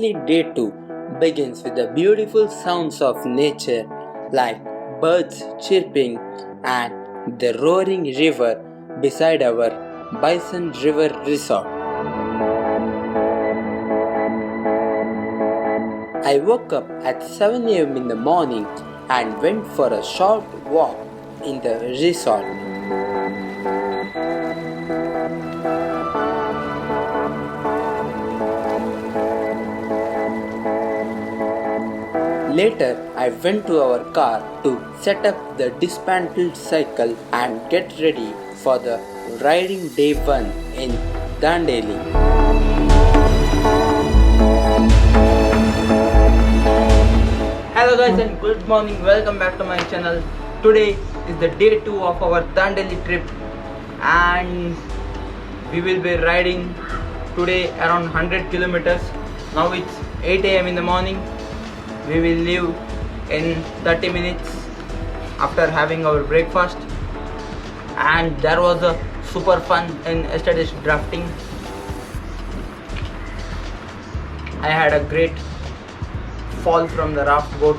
Dandeli Day 2 begins with the beautiful sounds of nature like birds chirping and the roaring river beside our Bison River Resort. I woke up at 7 a.m. in the morning and went for a short walk in the resort. Later, I went to our car to set up the dismantled cycle and get ready for the riding day 1 in Dandeli. Hello guys and good morning, welcome back to my channel. Today is the day 2 of our Dandeli trip and we will be riding today around 100 kilometers. Now it's 8 a.m. in the morning. We will leave in 30 minutes after having our breakfast, and there was a super fun in yesterday's drafting. I had a great fall from the raft boat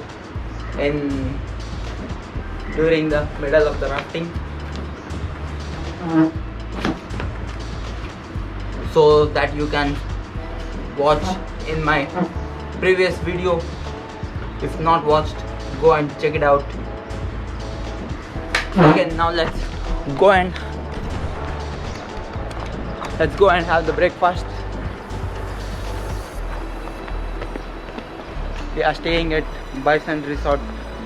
during the middle of the rafting. So that you can watch in my previous video. If not watched, go and check it out. Okay, now let's go and have the breakfast. We are staying at Bison Resort,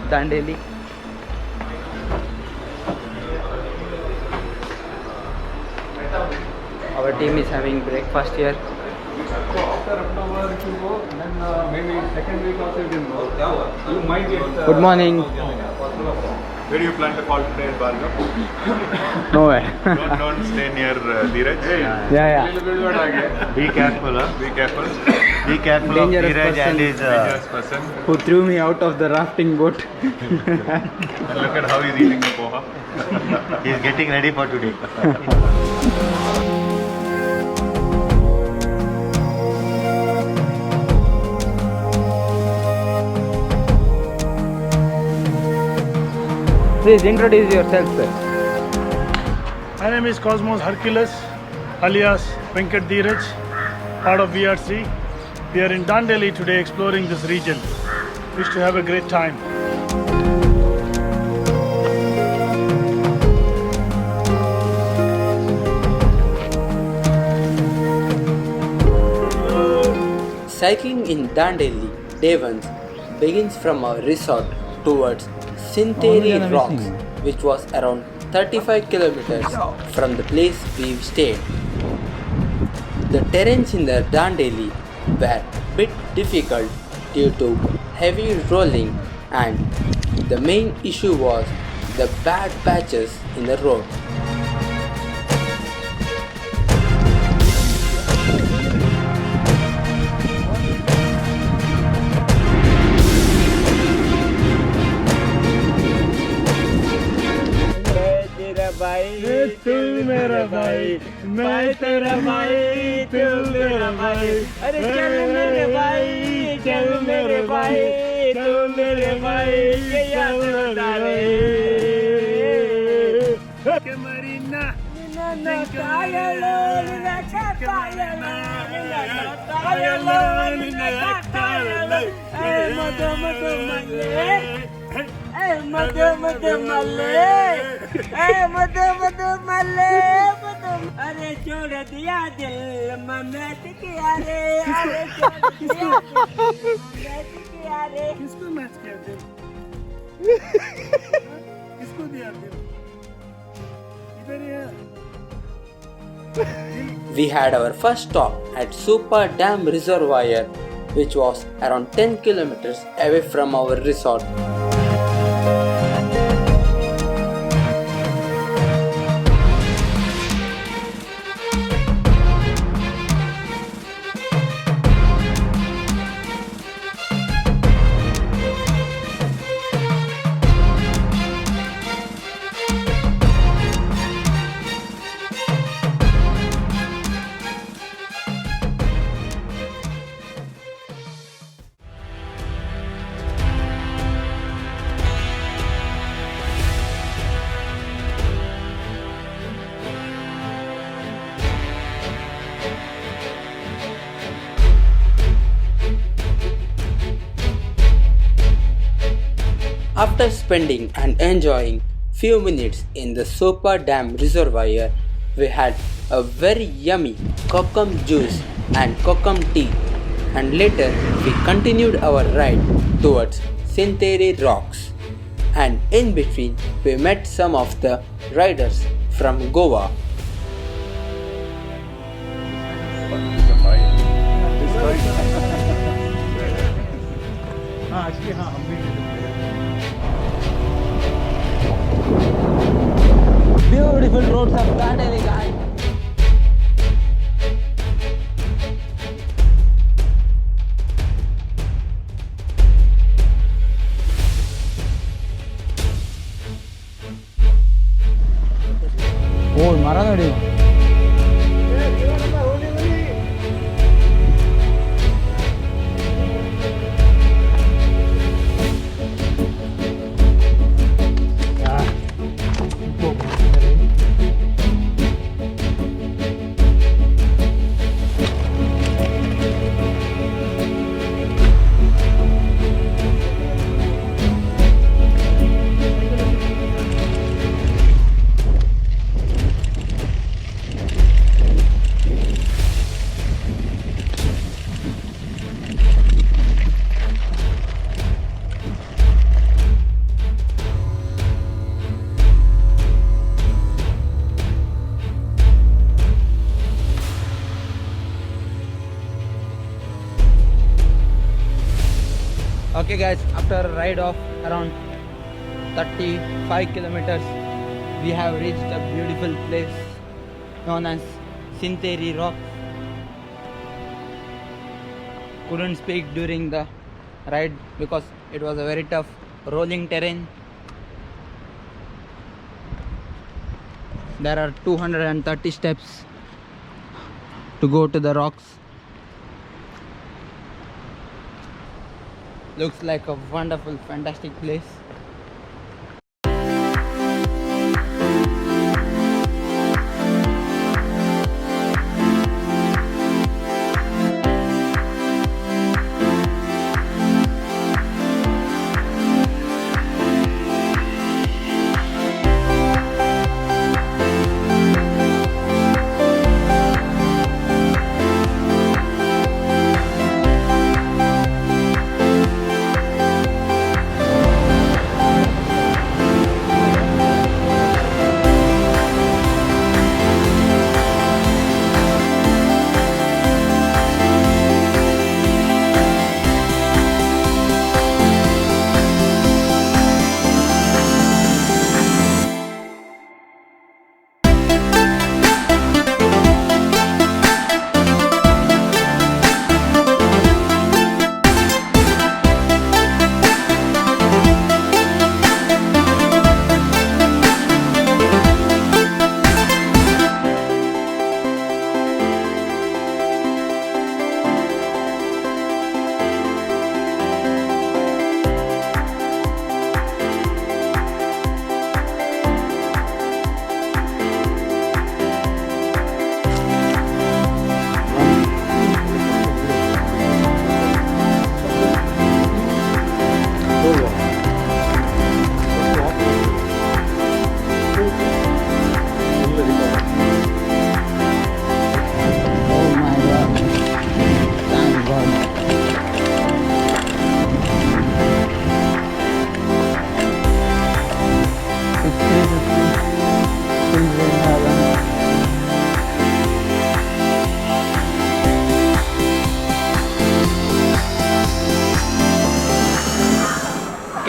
Dandeli. Our team is having breakfast here. After October, if you go, then maybe second week also you can go. You might get. Good morning. Where do you plan to call today in Bhargav? No way. Don't stay near Dheeraj. Yeah. Be careful, huh? Be careful. Be careful Dangerous of Dheeraj person. and his dangerous person. Who threw me out of the rafting boat. And look at how he's eating the poha. He's getting ready for today. Please introduce yourself, sir. My name is Cosmos Hercules, alias Venkat Dheeraj, part of WERC. We are in Dandeli today exploring this region. Wish to have a great time. Cycling in Dandeli Day 1 begins from our resort towards Sinteri Rocks, which was around 35 kilometers from the place we stayed. The terrains in the Dandeli were a bit difficult due to heavy rolling, and the main issue was the bad patches in the road. तू मेरा भाई, मैं तेरा भाई, तू मेरा भाई. अरे चल मेरे भाई, चल मेरे भाई, तू मेरे भाई, ये याद तारे. के मरीना, ना कायलो, ना कायलो, ना कायलो, ए मत मल्ले. अरे छोड़ दिया दिल मैच किया रे. अरे छोड़ दिया मैच किया रे. किसको मैच किया दिल? किसको दिया दिल? इधर ही है. We had our first stop at Super Dam Reservoir, which was around 10 kilometers away from our resort. After spending and enjoying few minutes in the Sopa Dam reservoir, we had a very yummy kokum juice and kokum tea, and later we continued our ride towards Sintere Rocks, and in between we met some of the riders from Goa. Beautiful roads of Dandeli, guys. Oh, Maranadi. Okay guys, after a ride of around 35 kilometers, we have reached a beautiful place known as Sintere Rock. Couldn't speak during the ride because it was a very tough rolling terrain. There are 230 steps to go to the rocks. Looks like a wonderful, fantastic place.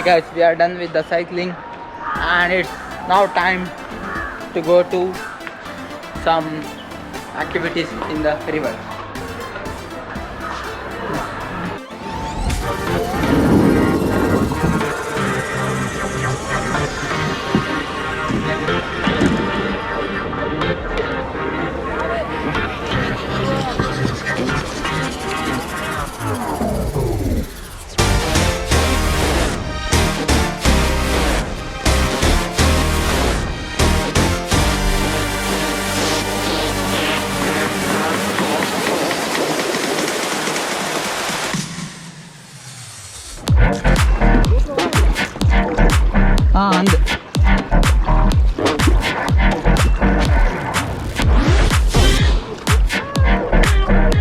Okay guys, we are done with the cycling and it's now time to go to some activities in the river. అందు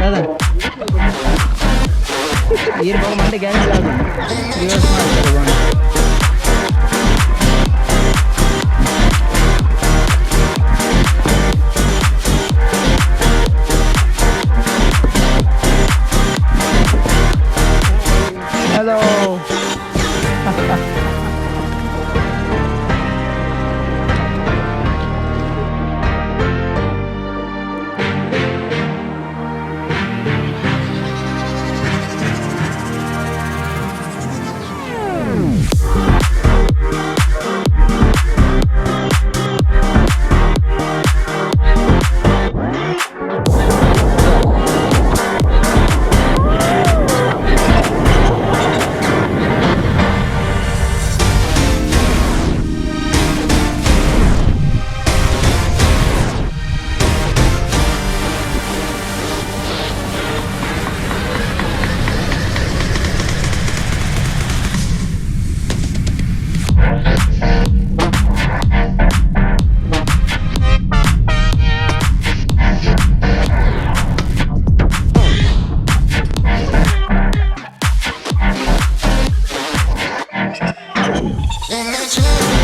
కదా year పోమంటే gas లాగు reverse ಮಾಡ್ತಾರೆ bond Hello. And that's